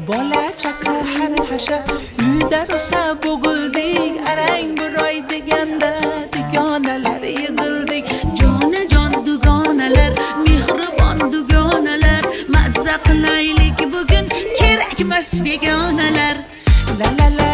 bola chaqa har hasha uyda rosa bo'g'ildik, arang bir oy deganda dugonalar yig'ildik. Jonajon dugonalar, mehribon dugonalar, mazza qilaylik bugun, kerakmas begonalar. La la la